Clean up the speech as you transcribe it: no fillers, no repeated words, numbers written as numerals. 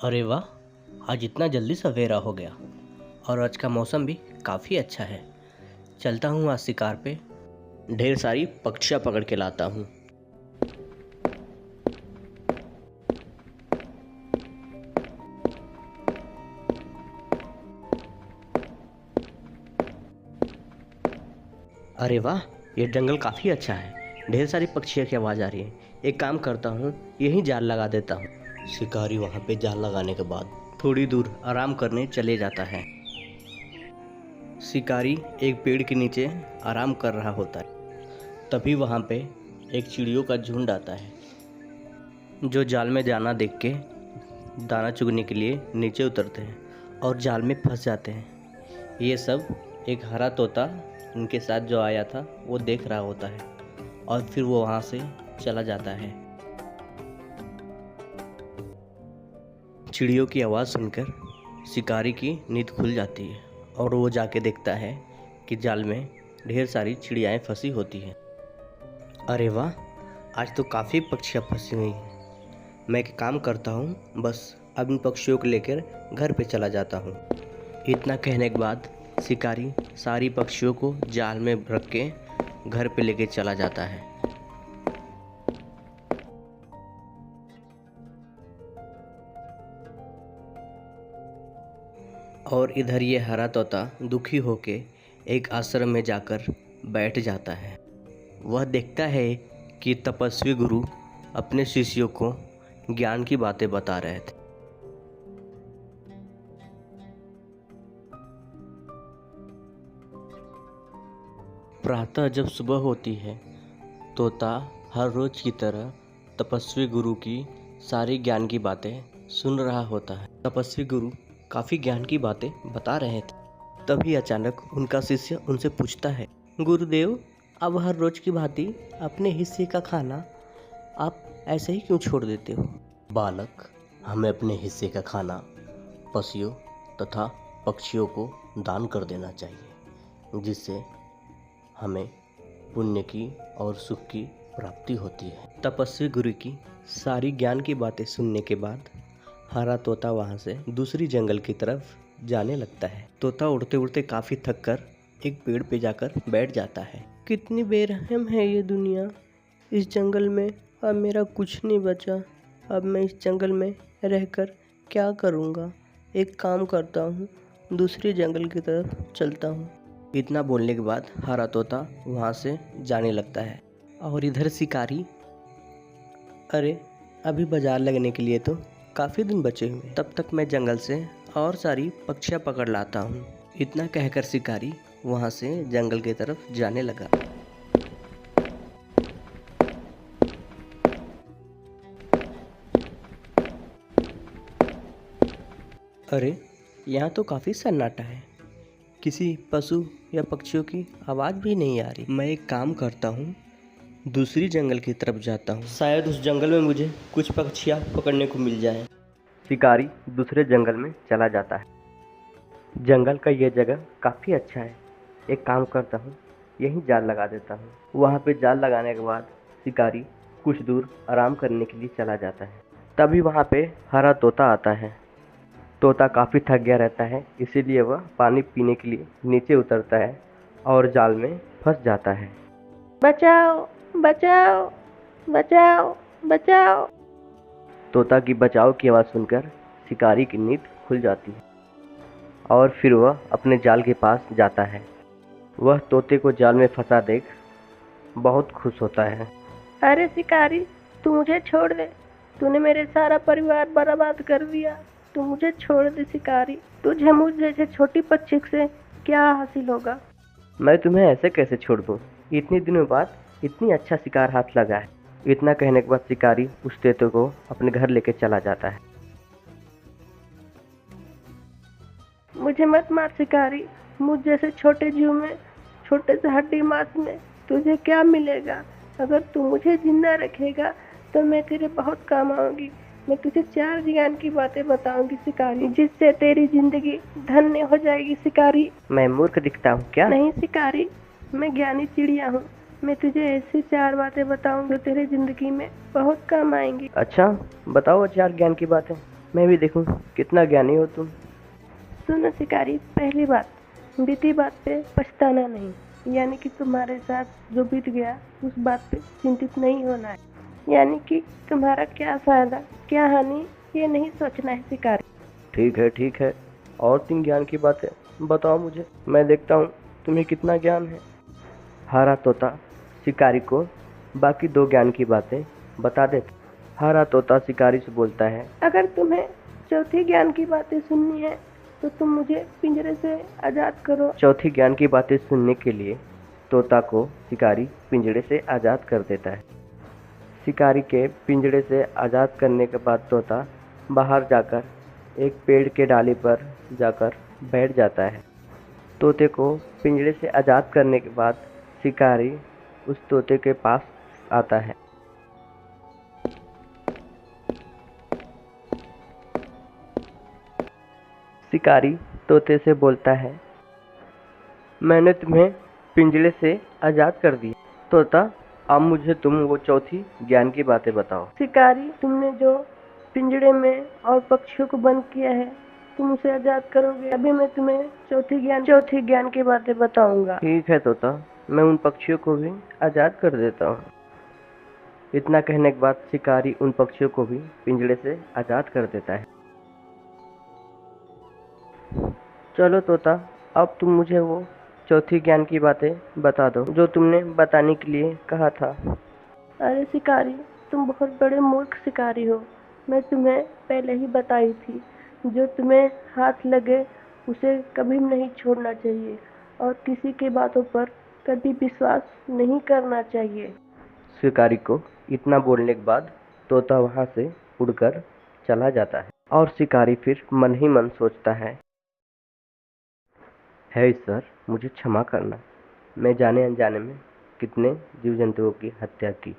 अरे वाह! आज इतना जल्दी सवेरा हो गया और आज का मौसम भी काफ़ी अच्छा है। चलता हूँ आज शिकार पे, ढेर सारी पक्षियाँ पकड़ के लाता हूँ। अरे वाह! ये जंगल काफ़ी अच्छा है। ढेर सारी पक्षियों की आवाज़ आ रही है। एक काम करता हूँ, यहीं जाल लगा देता हूँ। शिकारी वहाँ पे जाल लगाने के बाद थोड़ी दूर आराम करने चले जाता है। शिकारी एक पेड़ के नीचे आराम कर रहा होता है। तभी वहाँ पे एक चिड़ियों का झुंड आता है, जो जाल में दाना देख के दाना चुगने के लिए नीचे उतरते हैं और जाल में फंस जाते हैं। ये सब एक हरा तोता उनके साथ जो आया था वो देख रहा होता है और फिर वो वहाँ से चला जाता है। चिड़ियों की आवाज़ सुनकर शिकारी की नींद खुल जाती है और वो जाके देखता है कि जाल में ढेर सारी चिड़ियाएँ फंसी होती हैं। अरे वाह! आज तो काफ़ी पक्षियाँ फंसी हुई हैं। मैं एक काम करता हूँ, बस अब इन पक्षियों को लेकर घर पे चला जाता हूँ। इतना कहने के बाद शिकारी सारी पक्षियों को जाल में रख के घर पे लेके चला जाता है। और इधर ये हरा तोता दुखी होके एक आश्रम में जाकर बैठ जाता है। वह देखता है कि तपस्वी गुरु अपने शिष्यों को ज्ञान की बातें बता रहे थे। प्रातः जब सुबह होती है, तोता हर रोज की तरह तपस्वी गुरु की सारी ज्ञान की बातें सुन रहा होता है। तपस्वी गुरु काफ़ी ज्ञान की बातें बता रहे थे। तभी अचानक उनका शिष्य उनसे पूछता है, गुरुदेव, अब हर रोज की भांति अपने हिस्से का खाना आप ऐसे ही क्यों छोड़ देते हो? बालक, हमें अपने हिस्से का खाना पशुओं तथा पक्षियों को दान कर देना चाहिए, जिससे हमें पुण्य की और सुख की प्राप्ति होती है। तपस्वी गुरु की सारी ज्ञान की बातें सुनने के बाद हरा तोता वहाँ से दूसरी जंगल की तरफ जाने लगता है। तोता उड़ते उड़ते काफ़ी थक कर एक पेड़ पे जाकर बैठ जाता है। कितनी बेरहम है ये दुनिया। इस जंगल में अब मेरा कुछ नहीं बचा। अब मैं इस जंगल में रहकर क्या करूँगा? एक काम करता हूँ, दूसरी जंगल की तरफ चलता हूँ। इतना बोलने के बाद हरा तोता वहाँ से जाने लगता है। और इधर शिकारी, अरे अभी बाजार लगने के लिए तो काफ़ी दिन बचे हुए, तब तक मैं जंगल से और सारी पक्षियाँ पकड़ लाता हूँ। इतना कहकर शिकारी वहाँ से जंगल की तरफ जाने लगा। अरे यहाँ तो काफ़ी सन्नाटा है, किसी पशु या पक्षियों की आवाज़ भी नहीं आ रही। मैं एक काम करता हूँ, दूसरी जंगल की तरफ जाता हूँ, शायद उस जंगल में मुझे कुछ पक्षियाँ पकड़ने को मिल जाए। शिकारी दूसरे जंगल में चला जाता है। जंगल का यह जगह काफ़ी अच्छा है। एक काम करता हूँ, यहीं जाल लगा देता हूँ। वहाँ पे जाल लगाने के बाद शिकारी कुछ दूर आराम करने के लिए चला जाता है। तभी वहाँ पे हरा तोता आता है। तोता काफ़ी थक गया रहता है, इसीलिए वह पानी पीने के लिए नीचे उतरता है और जाल में फंस जाता है। बचाओ बचाओ बचाओ बचाओ। तोता की बचाव की आवाज़ सुनकर शिकारी की नींद खुल जाती है और फिर वह अपने जाल के पास जाता है। वह तोते को जाल में फंसा देख बहुत खुश होता है। अरे शिकारी, तू मुझे छोड़ दे, तूने मेरे सारा परिवार बर्बाद कर दिया। तू मुझे छोड़ दे शिकारी, तुझे मुझ जैसे छोटी पक्षी से क्या हासिल होगा? मैं तुम्हें ऐसे कैसे छोड़ दूँ? इतने दिनों बाद इतनी अच्छा शिकार हाथ लगा है। इतना कहने के बाद शिकारी उस तोते को अपने घर लेके चला जाता है। मुझे मत मार शिकारी, मुझ जैसे छोटे जीव में, छोटे से हड्डी मांस में तुझे क्या मिलेगा? अगर तू मुझे जिंदा रखेगा तो मैं तेरे बहुत काम आऊंगी। मैं तुझे 4 ज्ञान की बातें बताऊंगी शिकारी, जिससे तेरी जिंदगी धन्य हो जाएगी शिकारी। मैं मूर्ख दिखता हूँ क्या? नहीं शिकारी, मैं ज्ञानी चिड़िया हूँ। मैं तुझे ऐसी 4 बातें बताऊंगी जो तेरे जिंदगी में बहुत काम आएंगी। अच्छा, बताओ 4 ज्ञान की बातें। मैं भी देखूं कितना ज्ञानी हो तुम। सुनो शिकारी, पहली बात, बीती बात पे पछताना नहीं। यानी कि तुम्हारे साथ जो बीत गया उस बात पे चिंतित नहीं होना है। यानी कि तुम्हारा क्या फायदा क्या हानि ये नहीं सोचना है शिकारी। ठीक है, और 3 ज्ञान की बातें बताओ मुझे, मैं देखता हूँ तुम्हें कितना ज्ञान है। हरा तोता शिकारी को बाकी 2 ज्ञान की बातें बता देता। हरा तोता शिकारी से बोलता है, अगर तुम्हें चौथी ज्ञान की बातें सुननी है तो तुम मुझे पिंजरे से आजाद करो। चौथी ज्ञान की बातें सुनने के लिए तोता को शिकारी पिंजड़े से आज़ाद कर देता है। शिकारी के पिंजड़े से आज़ाद करने के बाद तोता बाहर जाकर एक पेड़ के डाली पर जाकर बैठ जाता है। तोते को पिंजड़े से आज़ाद करने के बाद शिकारी उस तोते के पास आता है। शिकारी तोते से बोलता है, मैंने तुम्हें पिंजरे से आज़ाद कर दिया। तोता, अब मुझे तुम वो चौथी ज्ञान की बातें बताओ। शिकारी, तुमने जो पिंजरे में और पक्षियों को बंद किया है तुम उसे आजाद करोगे। अभी मैं तुम्हें चौथी ज्ञान की बातें बताऊंगा। ठीक है तोता, मैं उन पक्षियों को भी आज़ाद कर देता हूँ। इतना कहने के बाद शिकारी उन पक्षियों को भी पिंजरे से आज़ाद कर देता है। चलो तोता, अब तुम मुझे वो चौथी ज्ञान की बातें बता दो जो तुमने बताने के लिए कहा था। अरे शिकारी, तुम बहुत बड़े मूर्ख शिकारी हो। मैं तुम्हें पहले ही बताई थी, जो तुम्हें हाथ लगे उसे कभी नहीं छोड़ना चाहिए और किसी की बातों पर कभी विश्वास नहीं करना चाहिए। शिकारी को इतना बोलने के बाद तोता वहां से उड़कर चला जाता है और शिकारी फिर मन ही मन सोचता है ईश्वर, मुझे क्षमा करना, मैं जाने अनजाने में कितने जीव जंतुओं की हत्या की।